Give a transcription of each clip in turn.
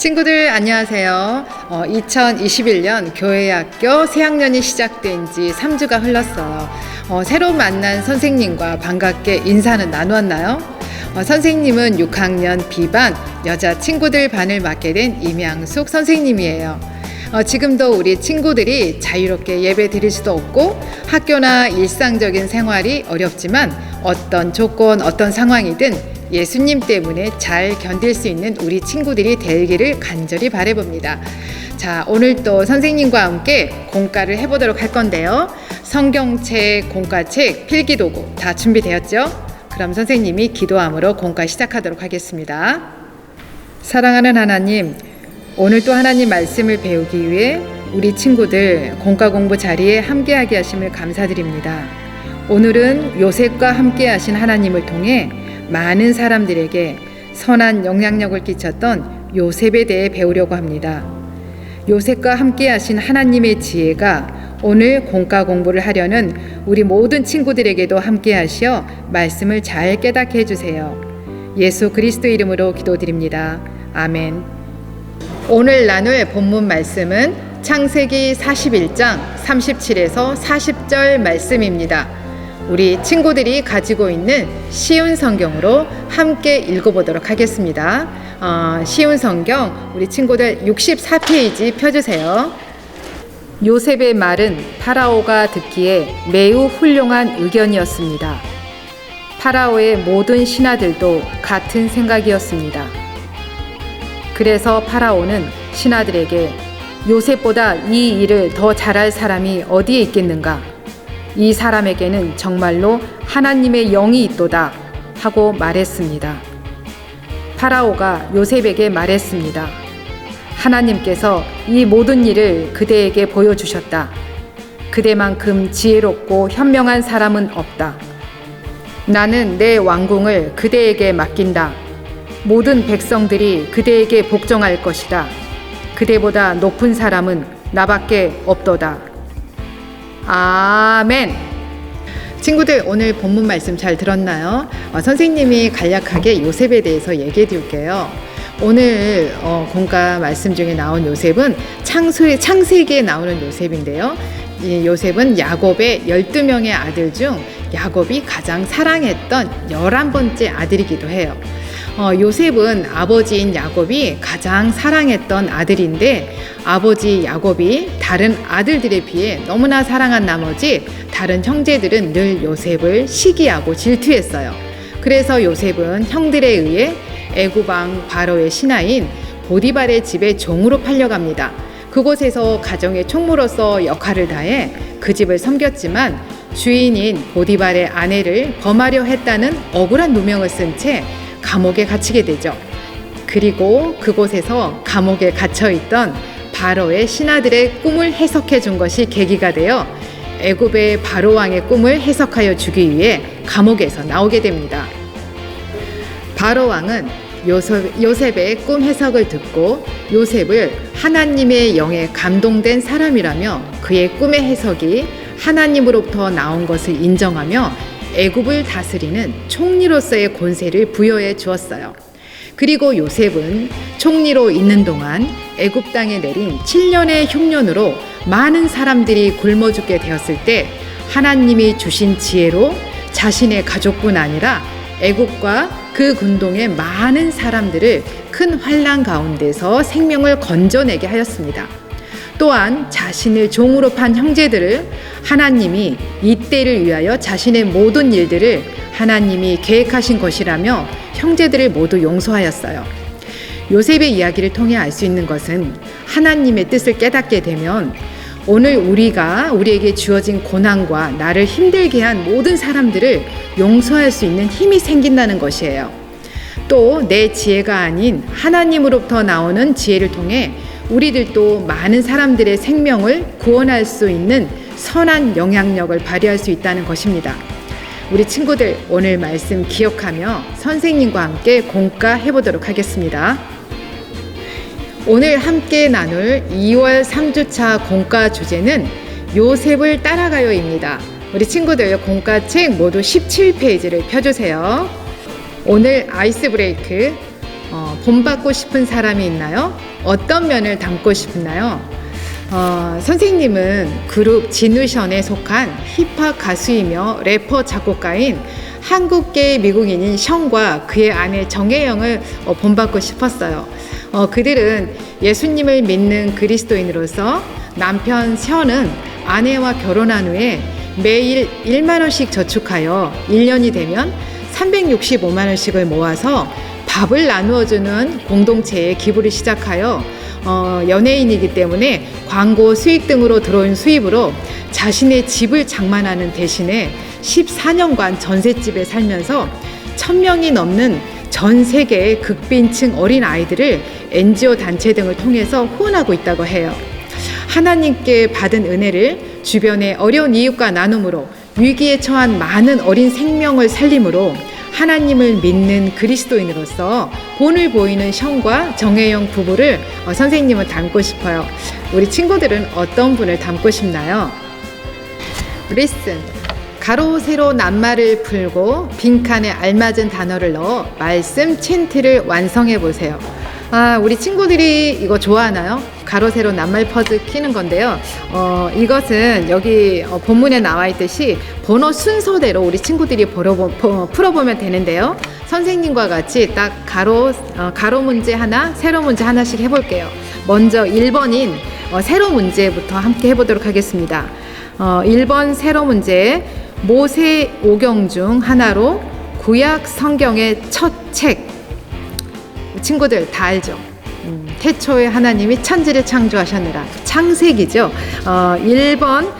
친구들 안녕하세요. 2021년 교회학교 새학년이 시작된 지 3주가 흘렀어요. 새로 만난 선생님과 반갑게 인사는 나누었나요? 선생님은 6학년 B반 여자 친구들 반을 맡게 된 임양숙 선생님이에요. 지금도 우리 친구들이 자유롭게 예배 드릴 수도 없고 학교나 일상적인 생활이 어렵지만 어떤 조건, 어떤 상황이든 예수님 때문에 잘 견딜 수 있는 우리 친구들이 되기를 간절히 바라봅니다. 자, 오늘 또 선생님과 함께 공과를 해보도록 할 건데요. 성경책, 공과책, 필기도구 다 준비되었죠? 그럼 선생님이 기도함으로 공과 시작하도록 하겠습니다. 사랑하는 하나님, 오늘 또 하나님 말씀을 배우기 위해 우리 친구들 공과 공부 자리에 함께하게 하심을 감사드립니다. 오늘은 요셉과 함께 하신 하나님을 통해 많은 사람들에게 선한 영향력을 끼쳤던 요셉에 대해 배우려고 합니다. 요셉과 함께 하신 하나님의 지혜가 오늘 공과 공부를 하려는 우리 모든 친구들에게도 함께 하시어 말씀을 잘 깨닫게 해주세요. 예수 그리스도 이름으로 기도드립니다. 아멘. 오늘 나눌 본문 말씀은 창세기 41장 37에서 40절 말씀입니다. 우리 친구들이 가지고 있는 쉬운 성경으로 함께 읽어보도록 하겠습니다. 쉬운 성경 우리 친구들 64페이지 펴주세요. 요셉의 말은 파라오가 듣기에 매우 훌륭한 의견이었습니다. 파라오의 모든 신하들도 같은 생각이었습니다. 그래서 파라오는 신하들에게 요셉보다 이 일을 더 잘할 사람이 어디에 있겠는가? 이 사람에게는 정말로 하나님의 영이 있도다 하고 말했습니다. 파라오가 요셉에게 말했습니다. 하나님께서 이 모든 일을 그대에게 보여주셨다. 그대만큼 지혜롭고 현명한 사람은 없다. 나는 내 왕궁을 그대에게 맡긴다. 모든 백성들이 그대에게 복종할 것이다. 그대보다 높은 사람은 나밖에 없도다. 아멘. 친구들 오늘 본문 말씀 잘 들었나요? 선생님이 간략하게 요셉에 대해서 얘기해 드릴게요. 오늘 공과 말씀 중에 나온 요셉은 창세기에 나오는 요셉인데요. 이 요셉은 야곱의 12명의 아들 중 야곱이 가장 사랑했던 11번째 아들이기도 해요. 요셉은 아버지인 야곱이 가장 사랑했던 아들인데 아버지 야곱이 다른 아들들에 비해 너무나 사랑한 나머지 다른 형제들은 늘 요셉을 시기하고 질투했어요. 그래서 요셉은 형들에 의해 애굽 왕 바로의 신하인 보디발의 집에 종으로 팔려갑니다. 그곳에서 가정의 총무로서 역할을 다해 그 집을 섬겼지만 주인인 보디발의 아내를 범하려 했다는 억울한 누명을 쓴 채 감옥에 갇히게 되죠. 그리고 그곳에서 감옥에 갇혀있던 바로의 신하들의 꿈을 해석해 준 것이 계기가 되어 애굽의 바로 왕의 꿈을 해석하여 주기 위해 감옥에서 나오게 됩니다. 바로 왕은 요셉의 꿈 해석을 듣고 요셉을 하나님의 영에 감동된 사람이라며 그의 꿈의 해석이 하나님으로부터 나온 것을 인정하며 애굽을 다스리는 총리로서의 권세를 부여해 주었어요. 그리고 요셉은 총리로 있는 동안 애굽 땅에 내린 7년의 흉년으로 많은 사람들이 굶어 죽게 되었을 때 하나님이 주신 지혜로 자신의 가족뿐 아니라 애굽과 그 군동의 많은 사람들을 큰 환난 가운데서 생명을 건져내게 하였습니다. 또한 자신을 종으로 판 형제들을 하나님이 이때를 위하여 자신의 모든 일들을 하나님이 계획하신 것이라며 형제들을 모두 용서하였어요. 요셉의 이야기를 통해 알 수 있는 것은 하나님의 뜻을 깨닫게 되면 오늘 우리에게 주어진 고난과 나를 힘들게 한 모든 사람들을 용서할 수 있는 힘이 생긴다는 것이에요. 또 내 지혜가 아닌 하나님으로부터 나오는 지혜를 통해 우리들도 많은 사람들의 생명을 구원할 수 있는 선한 영향력을 발휘할 수 있다는 것입니다. 우리 친구들 오늘 말씀 기억하며 선생님과 함께 공과 해보도록 하겠습니다. 오늘 함께 나눌 2월 3주차 공과 주제는 요셉을 따라가요입니다. 우리 친구들 공과책 모두 17페이지를 펴주세요. 오늘 아이스 브레이크 본받고 싶은 사람이 있나요? 어떤 면을 담고 싶나요? 선생님은 그룹 지누션에 속한 힙합 가수이며 래퍼 작곡가인 한국계 미국인인 션과 그의 아내 정혜영을 본받고 싶었어요. 그들은 예수님을 믿는 그리스도인으로서 남편 션은 아내와 결혼한 후에 매일 1만 원씩 저축하여 1년이 되면 365만 원씩을 모아서 밥을 나누어주는 공동체에 기부를 시작하여 연예인이기 때문에 광고 수익 등으로 들어온 수입으로 자신의 집을 장만하는 대신에 14년간 전셋집에 살면서 1,000명이 넘는 전 세계의 극빈층 어린 아이들을 NGO 단체 등을 통해서 후원하고 있다고 해요. 하나님께 받은 은혜를 주변의 어려운 이웃과 나눔으로 위기에 처한 많은 어린 생명을 살림으로 하나님을 믿는 그리스도인으로서 본을 보이는 션과 정혜영 부부를 선생님은 닮고 싶어요. 우리 친구들은 어떤 분을 닮고 싶나요? Listen. 가로 세로 낱말을 풀고 빈칸에 알맞은 단어를 넣어 말씀 챈트를 완성해 보세요. 우리 친구들이 이거 좋아하나요? 가로 세로 낱말 퍼즐 키는 건데요. 이것은 여기 본문에 나와 있듯이 번호 순서대로 우리 친구들이 풀어보면 되는데요. 선생님과 같이 딱 가로 문제 하나, 세로 문제 하나씩 해볼게요. 먼저 1번인 세로 문제부터 함께 해보도록 하겠습니다. 1번 세로 문제, 모세오경 중 하나로 구약 성경의 첫 책. 친구들 다 알죠? 태초에 하나님이 천지를 창조하셨느라 창세기죠. 1번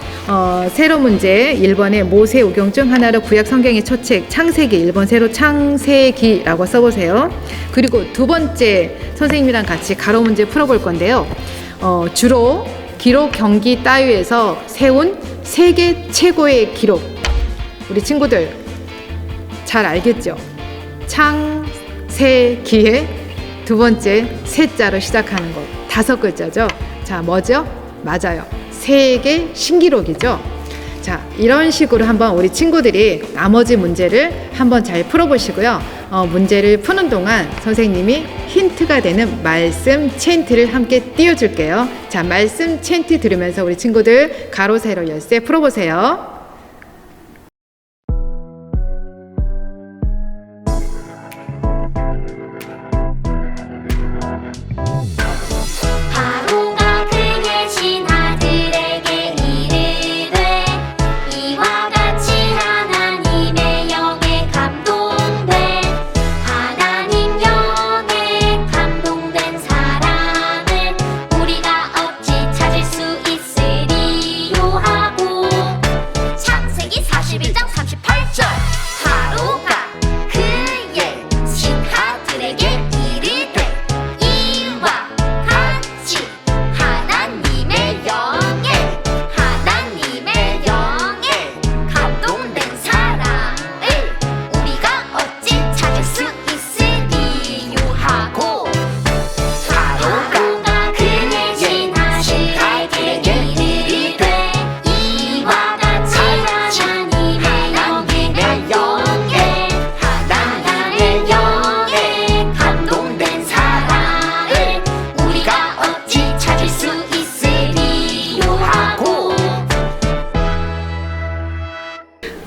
세로 문제, 1번에 모세오경 중 하나로 구약 성경의 첫 책 창세기, 1번 세로 창세기라고 써보세요. 그리고 두 번째 선생님이랑 같이 가로 문제 풀어볼 건데요. 주로 기록 경기 따위에서 세운 세계 최고의 기록. 우리 친구들 잘 알겠죠? 창세기의 두 번째 세자로 시작하는 것, 5글자죠. 자, 뭐죠? 맞아요. 세계 신기록이죠. 자, 이런 식으로 한번 우리 친구들이 나머지 문제를 한번 잘 풀어보시고요. 문제를 푸는 동안 선생님이 힌트가 되는 말씀 챈트를 함께 띄워줄게요. 자, 말씀 챈트 들으면서 우리 친구들 가로 세로 열쇠 풀어보세요.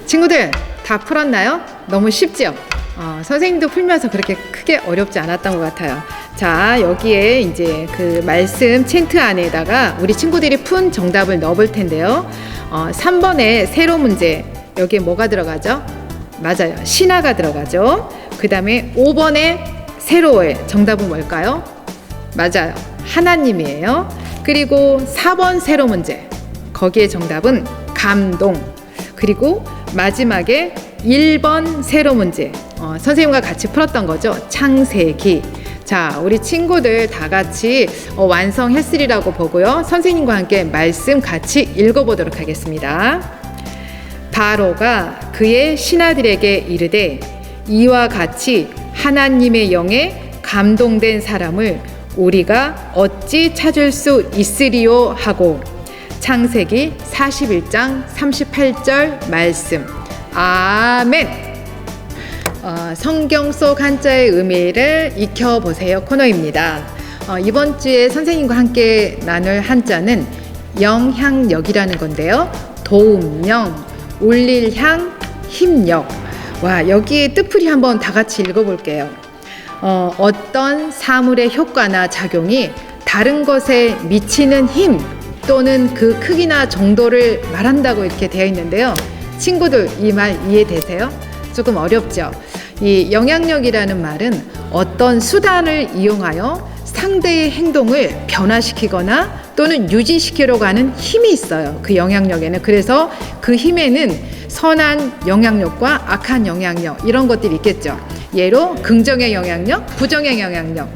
친구들 다 풀었나요? 너무 쉽죠? 선생님도 풀면서 그렇게 크게 어렵지 않았던 것 같아요. 자, 여기에 이제 그 말씀 챈트 안에다가 우리 친구들이 푼 정답을 넣어볼 텐데요. 3번의 세로 문제, 여기에 뭐가 들어가죠? 맞아요. 신화가 들어가죠. 그 다음에 5번의 세로의 정답은 뭘까요? 맞아요. 하나님이에요. 그리고 4번 세로 문제, 거기에 정답은 감동. 그리고 마지막에 1번 세로 문제, 선생님과 같이 풀었던 거죠. 창세기. 자, 우리 친구들 다 같이 완성했으리라고 보고요. 선생님과 함께 말씀 같이 읽어보도록 하겠습니다. 바로가 그의 신하들에게 이르되 이와 같이 하나님의 영에 감동된 사람을 우리가 어찌 찾을 수 있으리요 하고, 창세기 41장 38절 말씀. 아멘. 성경 속 한자의 의미를 익혀보세요 코너입니다. 이번 주에 선생님과 함께 나눌 한자는 영향력이라는 건데요. 도움령, 울릴향, 힘력. 와, 여기에 뜻풀이 한번 다 같이 읽어볼게요. 어떤 사물의 효과나 작용이 다른 것에 미치는 힘 또는 그 크기나 정도를 말한다고 이렇게 되어 있는데요. 친구들 이 말 이해되세요? 조금 어렵죠? 이 영향력이라는 말은 어떤 수단을 이용하여 상대의 행동을 변화시키거나 또는 유지시키려고 하는 힘이 있어요. 그 영향력에는. 그래서 그 힘에는 선한 영향력과 악한 영향력 이런 것들이 있겠죠. 예로 긍정의 영향력, 부정의 영향력,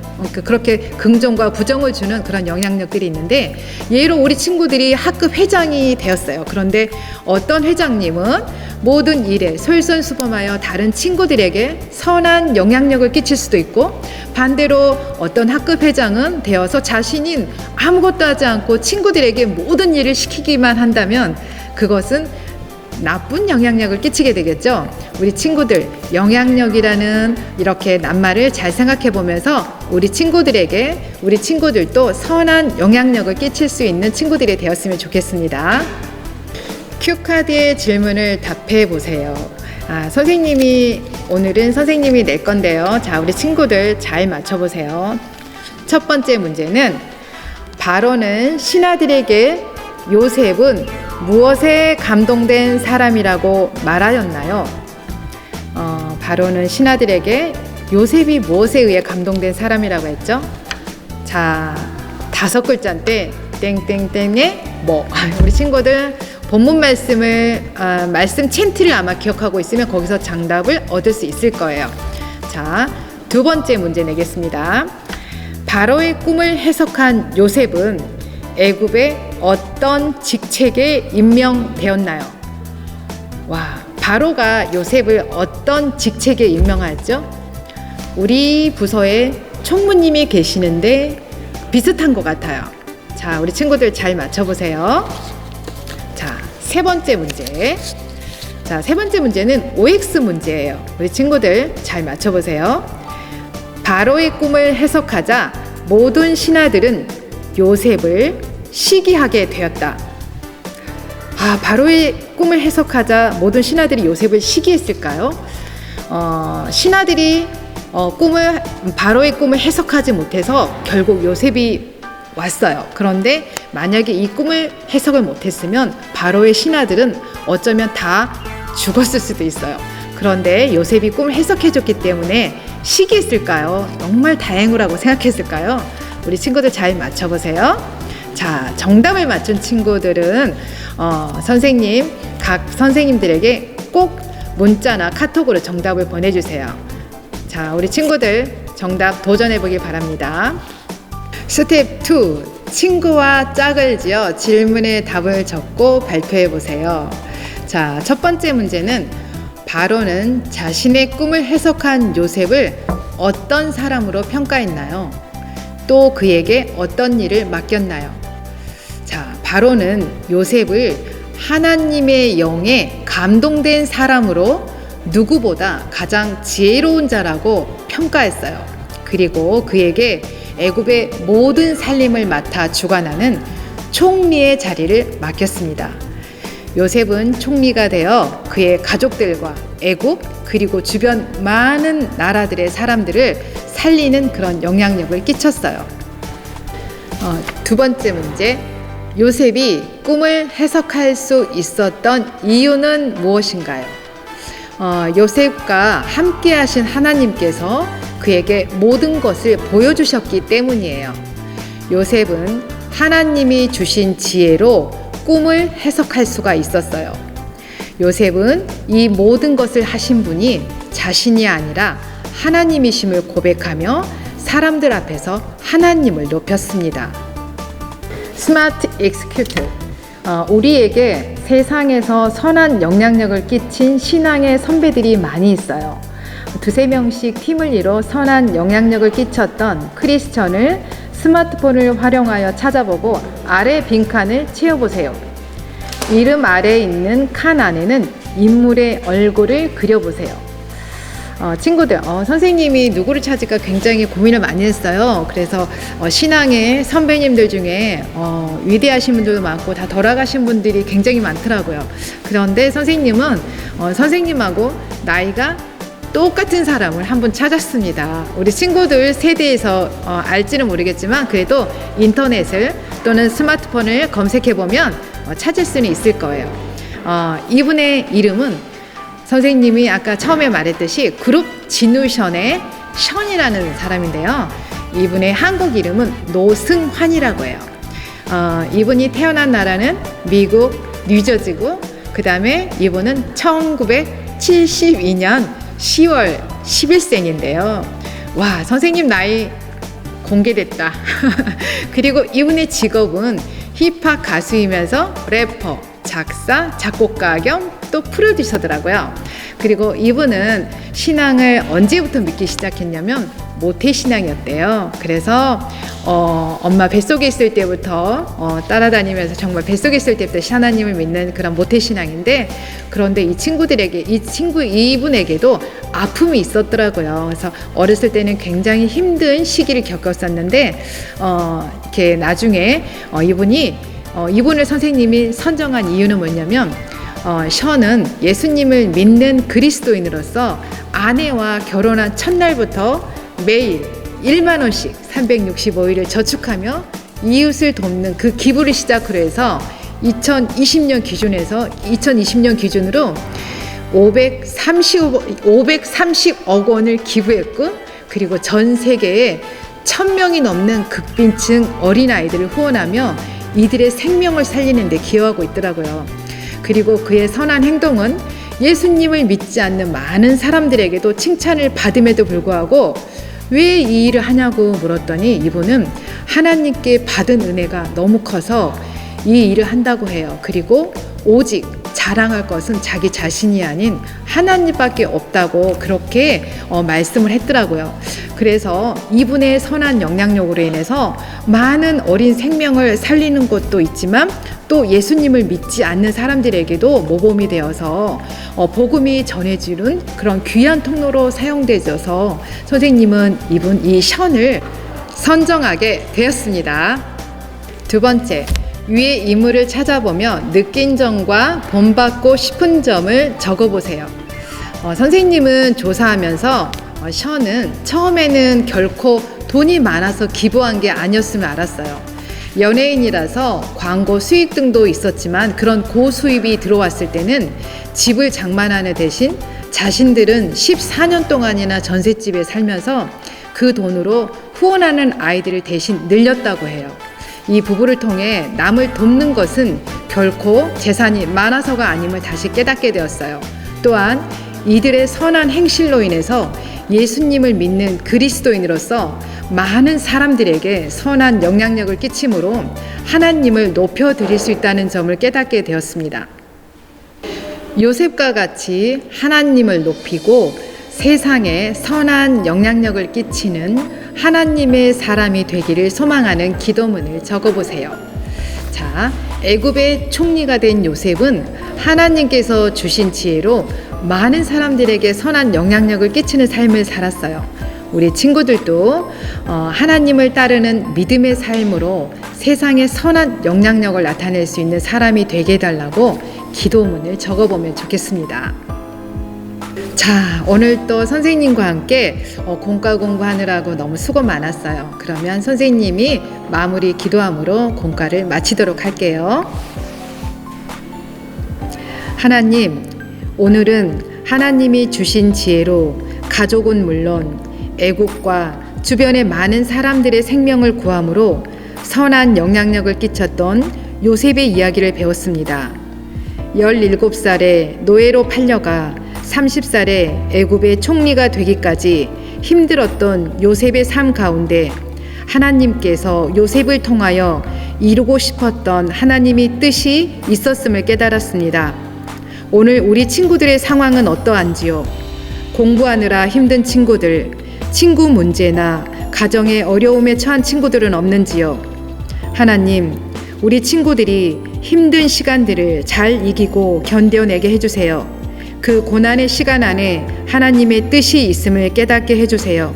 그렇게 긍정과 부정을 주는 그런 영향력들이 있는데, 예로 우리 친구들이 학급 회장이 되었어요. 그런데 어떤 회장님은 모든 일에 솔선수범하여 다른 친구들에게 선한 영향력을 끼칠 수도 있고, 반대로 어떤 학급 회장은 되어서 자신이 아무것도 하지 않고 친구들에게 모든 일을 시키기만 한다면 그것은 나쁜 영향력을 끼치게 되겠죠. 우리 친구들, 영향력이라는 이렇게 낱말을 잘 생각해 보면서 우리 친구들도 선한 영향력을 끼칠 수 있는 친구들이 되었으면 좋겠습니다. 큐카드의 질문을 답해 보세요. 오늘은 선생님이 낼 건데요. 자, 우리 친구들 잘 맞춰 보세요. 첫 번째 문제는 바로는 신하들에게 요셉은 무엇에 감동된 사람이라고 말하였나요? 바로는 신하들에게 요셉이 무엇에 의해 감동된 사람이라고 했죠? 자, 5글자인데 땡땡땡의 뭐. 우리 친구들 본문 말씀 챈트를 아마 기억하고 있으면 거기서 정답을 얻을 수 있을 거예요. 자, 두 번째 문제 내겠습니다. 바로의 꿈을 해석한 요셉은 애굽의 어떤 직책에 임명되었나요? 와, 바로가 요셉을 어떤 직책에 임명하였죠? 우리 부서에 총무님이 계시는데 비슷한 것 같아요. 자, 우리 친구들 잘 맞춰보세요. 자, 세 번째 문제. 자, 세 번째 문제는 OX 문제예요. 우리 친구들 잘 맞춰보세요. 바로의 꿈을 해석하자 모든 신하들은 요셉을 시기하게 되었다. 바로의 꿈을 해석하자 모든 신하들이 요셉을 시기했을까요? 신하들이 바로의 꿈을 해석하지 못해서 결국 요셉이 왔어요. 그런데 만약에 이 꿈을 해석을 못했으면 바로의 신하들은 어쩌면 다 죽었을 수도 있어요. 그런데 요셉이 꿈을 해석해줬기 때문에 시기했을까요? 정말 다행이라고 생각했을까요? 우리 친구들 잘 맞춰보세요. 자, 정답을 맞춘 친구들은 각 선생님들에게 꼭 문자나 카톡으로 정답을 보내주세요. 자, 우리 친구들 정답 도전해보길 바랍니다. 스텝 2, 친구와 짝을 지어 질문의 답을 적고 발표해보세요. 자, 첫 번째 문제는 바로는 자신의 꿈을 해석한 요셉을 어떤 사람으로 평가했나요? 또 그에게 어떤 일을 맡겼나요? 자, 바로는 요셉을 하나님의 영에 감동된 사람으로 누구보다 가장 지혜로운 자라고 평가했어요. 그리고 그에게 애굽의 모든 살림을 맡아 주관하는 총리의 자리를 맡겼습니다. 요셉은 총리가 되어 그의 가족들과 애굽 그리고 주변 많은 나라들의 사람들을 살리는 그런 영향력을 끼쳤어요. 두 번째 문제, 요셉이 꿈을 해석할 수 있었던 이유는 무엇인가요? 요셉과 함께 하신 하나님께서 그에게 모든 것을 보여주셨기 때문이에요. 요셉은 하나님이 주신 지혜로 꿈을 해석할 수가 있었어요. 요셉은 이 모든 것을 하신 분이 자신이 아니라 하나님이심을 고백하며 사람들 앞에서 하나님을 높였습니다. 스마트 익스큐트, 우리에게 세상에서 선한 영향력을 끼친 신앙의 선배들이 많이 있어요. 2-3명씩 팀을 이뤄 선한 영향력을 끼쳤던 크리스천을 스마트폰을 활용하여 찾아보고 아래 빈칸을 채워보세요. 이름 아래에 있는 칸 안에는 인물의 얼굴을 그려보세요. 친구들, 선생님이 누구를 찾을까 굉장히 고민을 많이 했어요. 그래서 신앙의 선배님들 중에 위대하신 분들도 많고 다 돌아가신 분들이 굉장히 많더라고요. 그런데 선생님은 선생님하고 나이가 똑같은 사람을 한 분 찾았습니다. 우리 친구들 세대에서 알지는 모르겠지만 그래도 인터넷을 또는 스마트폰을 검색해보면 찾을 수는 있을 거예요. 이분의 이름은 선생님이 아까 처음에 말했듯이 그룹 진우션의 션이라는 사람인데요. 이분의 한국 이름은 노승환이라고 해요. 이분이 태어난 나라는 미국 뉴저지고, 그 다음에 이분은 1972년 10월 10일생인데요. 와, 선생님 나이 공개됐다. 그리고 이분의 직업은 힙합 가수이면서 래퍼, 작사, 작곡가 겸 또 프로듀서더라고요. 그리고 이분은 신앙을 언제부터 믿기 시작했냐면 모태신앙이었대요. 그래서 엄마 뱃속에 있을 때부터 따라다니면서 정말 뱃속에 있을 때부터 하나님을 믿는 그런 모태신앙인데, 그런데 이분에게도 아픔이 있었더라고요. 그래서 어렸을 때는 굉장히 힘든 시기를 겪었었는데 이렇게 나중에 이분을 선생님이 선정한 이유는 뭐냐면 션은 예수님을 믿는 그리스도인으로서 아내와 결혼한 첫날부터 매일 1만 원씩 365일을 저축하며 이웃을 돕는 그 기부를 시작으로 해서 2020년 기준으로 530억 원을 기부했고, 그리고 전 세계에 1000명이 넘는 극빈층 어린아이들을 후원하며 이들의 생명을 살리는 데 기여하고 있더라고요. 그리고 그의 선한 행동은 예수님을 믿지 않는 많은 사람들에게도 칭찬을 받음에도 불구하고 왜 이 일을 하냐고 물었더니 이분은 하나님께 받은 은혜가 너무 커서 이 일을 한다고 해요. 그리고 오직 자랑할 것은 자기 자신이 아닌 하나님밖에 없다고 그렇게 말씀을 했더라고요. 그래서 이분의 선한 영향력으로 인해서 많은 어린 생명을 살리는 것도 있지만 또 예수님을 믿지 않는 사람들에게도 모범이 되어서 복음이 전해지는 그런 귀한 통로로 사용되어서 선생님은 이 션을 선정하게 되었습니다. 두 번째, 위의 인물을 찾아보며 느낀 점과 본받고 싶은 점을 적어보세요. 선생님은 조사하면서 션은 처음에는 결코 돈이 많아서 기부한 게 아니었음을 알았어요. 연예인이라서 광고 수익 등도 있었지만 그런 고수입이 들어왔을 때는 집을 장만하는 대신 자신들은 14년 동안이나 전셋집에 살면서 그 돈으로 후원하는 아이들을 대신 늘렸다고 해요. 이 부부를 통해 남을 돕는 것은 결코 재산이 많아서가 아님을 다시 깨닫게 되었어요. 또한 이들의 선한 행실로 인해서 예수님을 믿는 그리스도인으로서 많은 사람들에게 선한 영향력을 끼침으로 하나님을 높여드릴 수 있다는 점을 깨닫게 되었습니다. 요셉과 같이 하나님을 높이고 세상에 선한 영향력을 끼치는 하나님의 사람이 되기를 소망하는 기도문을 적어보세요. 자, 애굽의 총리가 된 요셉은 하나님께서 주신 지혜로 많은 사람들에게 선한 영향력을 끼치는 삶을 살았어요. 우리 친구들도 하나님을 따르는 믿음의 삶으로 세상에 선한 영향력을 나타낼 수 있는 사람이 되게 해달라고 기도문을 적어보면 좋겠습니다. 자, 오늘 또 선생님과 함께 공과 공부하느라고 너무 수고 많았어요. 그러면 선생님이 마무리 기도함으로 공과를 마치도록 할게요. 하나님, 오늘은 하나님이 주신 지혜로 가족은 물론 애국과 주변의 많은 사람들의 생명을 구함으로 선한 영향력을 끼쳤던 요셉의 이야기를 배웠습니다. 17살에 노예로 팔려가 30살에 애굽의 총리가 되기까지 힘들었던 요셉의 삶 가운데 하나님께서 요셉을 통하여 이루고 싶었던 하나님의 뜻이 있었음을 깨달았습니다. 오늘 우리 친구들의 상황은 어떠한지요? 공부하느라 힘든 친구들, 친구 문제나 가정의 어려움에 처한 친구들은 없는지요? 하나님, 우리 친구들이 힘든 시간들을 잘 이기고 견뎌내게 해주세요. 그 고난의 시간 안에 하나님의 뜻이 있음을 깨닫게 해주세요.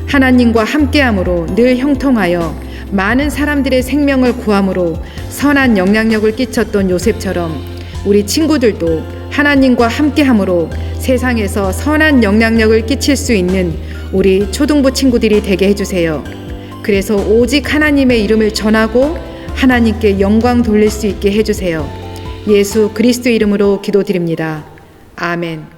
하나님과 함께함으로 늘 형통하여 많은 사람들의 생명을 구함으로 선한 영향력을 끼쳤던 요셉처럼 우리 친구들도 하나님과 함께함으로 세상에서 선한 영향력을 끼칠 수 있는 우리 초등부 친구들이 되게 해주세요. 그래서 오직 하나님의 이름을 전하고 하나님께 영광 돌릴 수 있게 해주세요. 예수 그리스도 이름으로 기도드립니다. 아멘.